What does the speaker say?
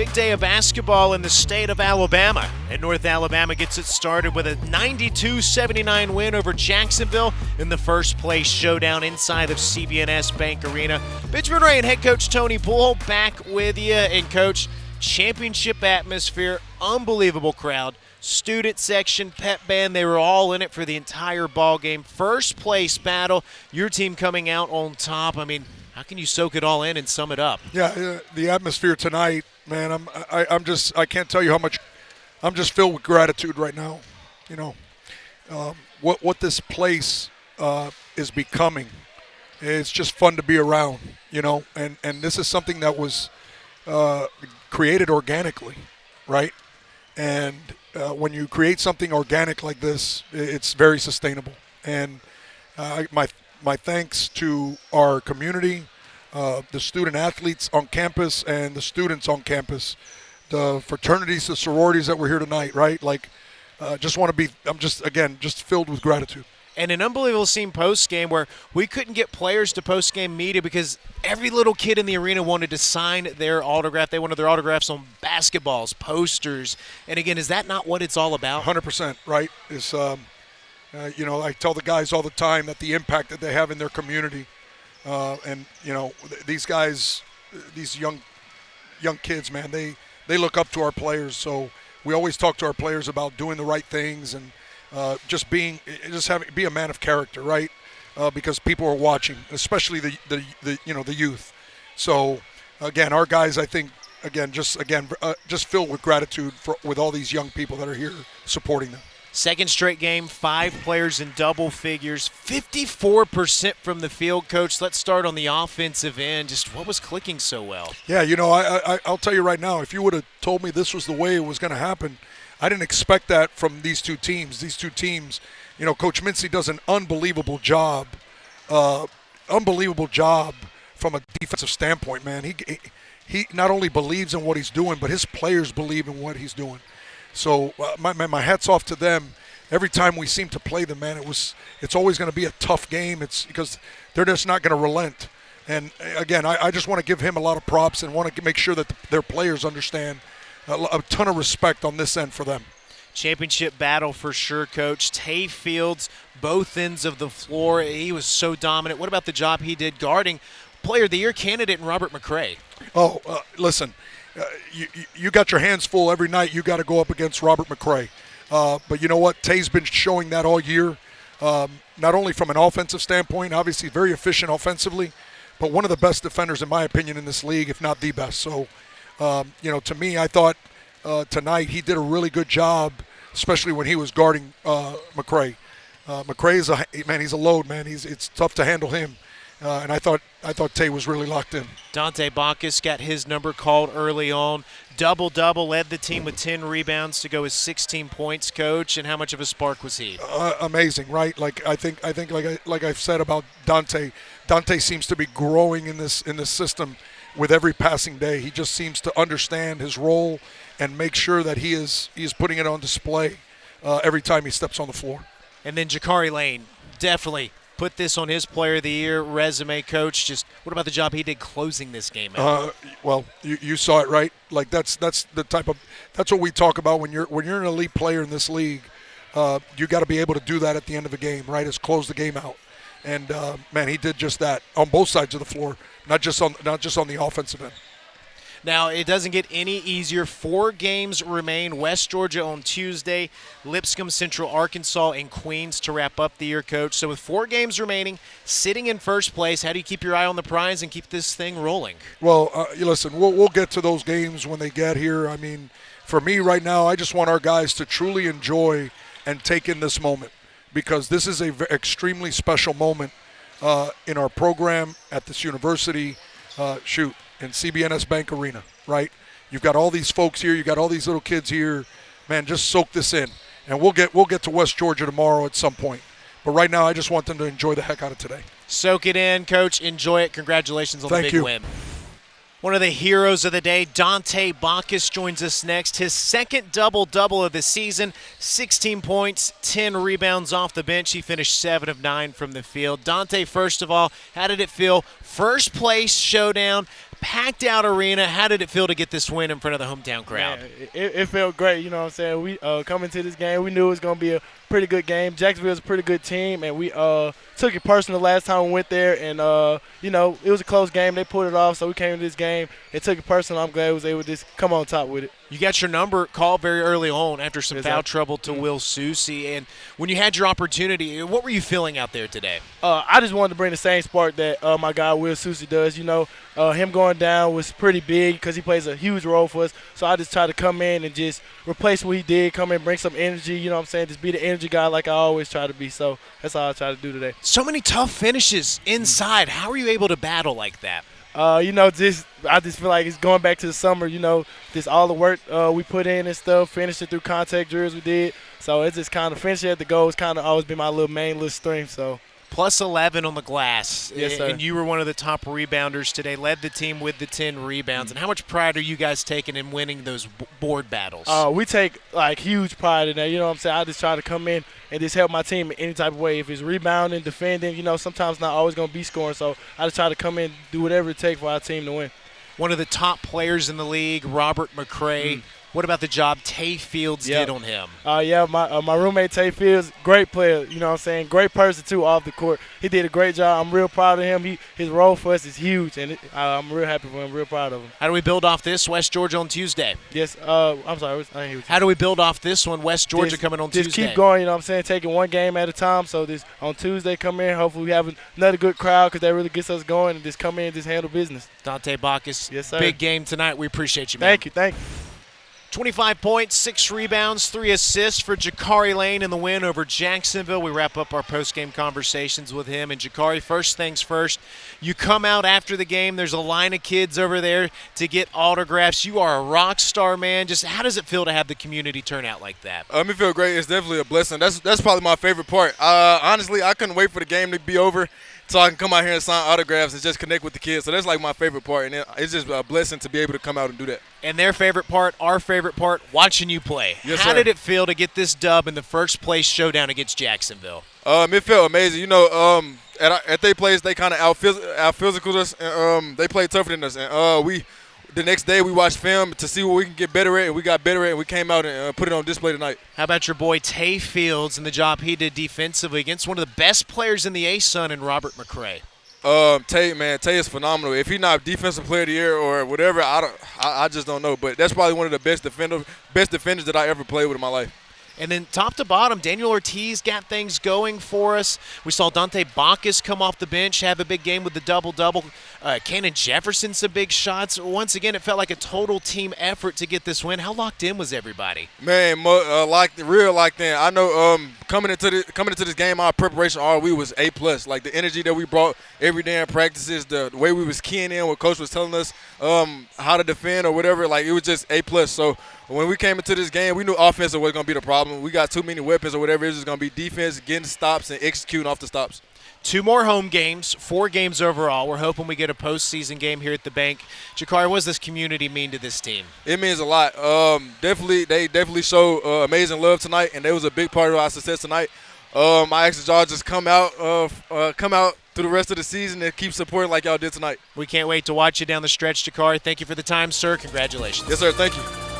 Big day of basketball in the state of Alabama. And North Alabama gets it started with a 92-79 win over Jacksonville in the first place showdown inside of CBNS Bank Arena. Benjamin Ray and head coach Tony Poole back with you. And coach, championship atmosphere, unbelievable crowd. Student section, pep band, they were all in it for the entire ball game. First place battle, your team coming out on top. I mean, how can you soak it all in and sum it up? Yeah, the atmosphere tonight, man. I can't tell you how much. I'm just filled with gratitude right now. You know, what this place is becoming. It's just fun to be around. You know, and this is something that was created organically, right? And when you create something organic like this, it's very sustainable. And my thanks to our community, the student athletes on campus and the students on campus, the fraternities, the sororities that were here tonight, right? Like, I'm just filled with gratitude. And an unbelievable scene post-game where we couldn't get players to post-game media because every little kid in the arena wanted to sign their autograph. They wanted their autographs on basketballs, posters. And, again, is that not what it's all about? 100%, right? It's, you know, I tell the guys all the time that the impact that they have in their community, and, you know, these guys, these young kids, man, they look up to our players. So we always talk to our players about doing the right things and be a man of character, right? Because people are watching, especially the youth. So again, our guys, I think, just filled with gratitude with all these young people that are here supporting them. Second straight game, 5 players in double figures, 54% from the field. Coach, let's start on the offensive end. Just what was clicking so well? Yeah, you know, I'll tell you right now, if you would have told me this was the way it was going to happen, I didn't expect that from these two teams. These two teams, you know, Coach Mincy does an unbelievable job from a defensive standpoint, man. He not only believes in what he's doing, but his players believe in what he's doing. So my hat's off to them. Every time we seem to play them, man, it's always going to be a tough game. It's because they're just not going to relent. And again, I just want to give him a lot of props and want to make sure that their players understand a ton of respect on this end for them. Championship battle for sure, Coach. Tay Fields, both ends of the floor. He was so dominant. What about the job he did guarding Player of the Year candidate in Robert McCray? Listen, you got your hands full every night. You got to go up against Robert McCray. But you know what? Tay's been showing that all year, not only from an offensive standpoint, obviously very efficient offensively, but one of the best defenders, in my opinion, in this league, if not the best. So, you know, to me, I thought tonight he did a really good job, especially when he was guarding McCray. McCray is he's a load, man. It's tough to handle him. And I thought Tay was really locked in. Dante Bacchus got his number called early on. Double-double, led the team with 10 rebounds to go with 16 points, Coach. And how much of a spark was he? Amazing, right? Like I think like I've said about Dante. Dante seems to be growing in this system with every passing day. He just seems to understand his role and make sure that he is putting it on display every time he steps on the floor. And then Jakari Lane, definitely put this on his Player of the Year resume, Coach. Just what about the job he did closing this game out? Well, you saw it, right? Like that's what we talk about when you're an elite player in this league. You got to be able to do that at the end of a game, right? Is close the game out. And man, he did just that on both sides of the floor, not just on the offensive end. Now, it doesn't get any easier. 4 games remain. West Georgia on Tuesday, Lipscomb, Central Arkansas, and Queens to wrap up the year, Coach. So with 4 games remaining, sitting in first place, how do you keep your eye on the prize and keep this thing rolling? Well, listen, we'll get to those games when they get here. I mean, for me right now, I just want our guys to truly enjoy and take in this moment because this is a extremely special moment in our program at this university. In CBNS Bank Arena, right? You've got all these folks here. You got all these little kids here. Man, just soak this in. And we'll get to West Georgia tomorrow at some point. But right now, I just want them to enjoy the heck out of today. Soak it in, Coach. Enjoy it. Congratulations on the big win. One of the heroes of the day, Dante Bacchus, joins us next. His second double-double of the season, 16 points, 10 rebounds off the bench. He finished 7 of 9 from the field. Dante, first of all, how did it feel? First place showdown, packed out arena. How did it feel to get this win in front of the hometown crowd? Man, it felt great. You know what I'm saying? We coming to this game, we knew it was going to be a pretty good game. Jacksonville's a pretty good team, and we took it personal last time we went there. And, it was a close game. They pulled it off, so we came to this game and took it personal. I'm glad we was able to just come on top with it. You got your number called very early on after some foul trouble to Mm-hmm. Will Susi. And when you had your opportunity, what were you feeling out there today? I just wanted to bring the same spark that my guy Will Susi does. Him going down was pretty big because he plays a huge role for us. So I just tried to come in and just replace what he did, come in, bring some energy, you know what I'm saying, just be the energy guy like I always try to be. So that's all I try to do today. So many tough finishes inside. How are you able to battle like that? I just feel like it's going back to the summer, just all the work we put in and stuff, finishing through contact drills we did. So it's just kind of finishing at the goal has kind of always been my main little strength. So. Plus 11 on the glass. Yes, sir. And you were one of the top rebounders today, led the team with the 10 rebounds. And how much pride are you guys taking in winning those board battles? We take, huge pride in that. You know what I'm saying? I just try to come in and just help my team in any type of way. If it's rebounding, defending, sometimes not always going to be scoring. So I just try to come in, do whatever it takes for our team to win. One of the top players in the league, Robert McCray. What about the job Tay Fields did on him? My roommate Tay Fields, great player, you know what I'm saying? Great person, too, off the court. He did a great job. I'm real proud of him. His role for us is huge, and I'm real happy for him, real proud of him. How do we build off this, West Georgia on Tuesday? Yes, I'm sorry. I didn't hear you. How do we build off this one, West Georgia coming on Tuesday? Just keep going, you know what I'm saying? Taking one game at a time. So this on Tuesday, come in. Hopefully we have another good crowd because that really gets us going, and just come in and just handle business. Dante Bacchus, yes, sir. Big game tonight. We appreciate you, man. Thank you. 25 points, 6 rebounds, 3 assists for Jakari Lane in the win over Jacksonville. We wrap up our post-game conversations with him. And Jakari, first things first, you come out after the game. There's a line of kids over there to get autographs. You are a rock star, man. Just how does it feel to have the community turn out like that? It feels great. It's definitely a blessing. That's probably my favorite part. Honestly, I couldn't wait for the game to be over so I can come out here and sign autographs and just connect with the kids. So that's like my favorite part, and it's just a blessing to be able to come out and do that. And their favorite part, our favorite part, watching you play. Yes, How sir. did it feel to get this dub in the first place showdown against Jacksonville? It felt amazing. At their place, they kind of out-physicaled us, and they played tougher than us. And the next day we watched film to see what we can get better at, and we got better at it, and we came out and put it on display tonight. How about your boy Tay Fields and the job he did defensively against one of the best players in the ASUN and Robert McCray? Tay is phenomenal. If he's not defensive player of the year or whatever, I just don't know. But that's probably one of the best defenders that I ever played with in my life. And then top to bottom, Daniel Ortiz got things going for us. We saw Dante Bacchus come off the bench, have a big game with the double-double. Cannon Jefferson some big shots. Once again, it felt like a total team effort to get this win. How locked in was everybody? Man, real locked in. I know coming into this game, our preparation all week was A+. Like the energy that we brought every day in practices, the way we was keying in, what coach was telling us how to defend or whatever. Like it was just A+. So when we came into this game, we knew offense was going to be the problem. We got too many weapons or whatever. It's just going to be defense, getting stops, and executing off the stops. 2 more home games, 4 games overall. We're hoping we get a postseason game here at the bank. Jakari, what does this community mean to this team? It means a lot. They definitely showed amazing love tonight, and they was a big part of our success tonight. I asked y'all just come out through the rest of the season and keep supporting like y'all did tonight. We can't wait to watch you down the stretch, Jakari. Thank you for the time, sir. Congratulations. Yes, sir. Thank you.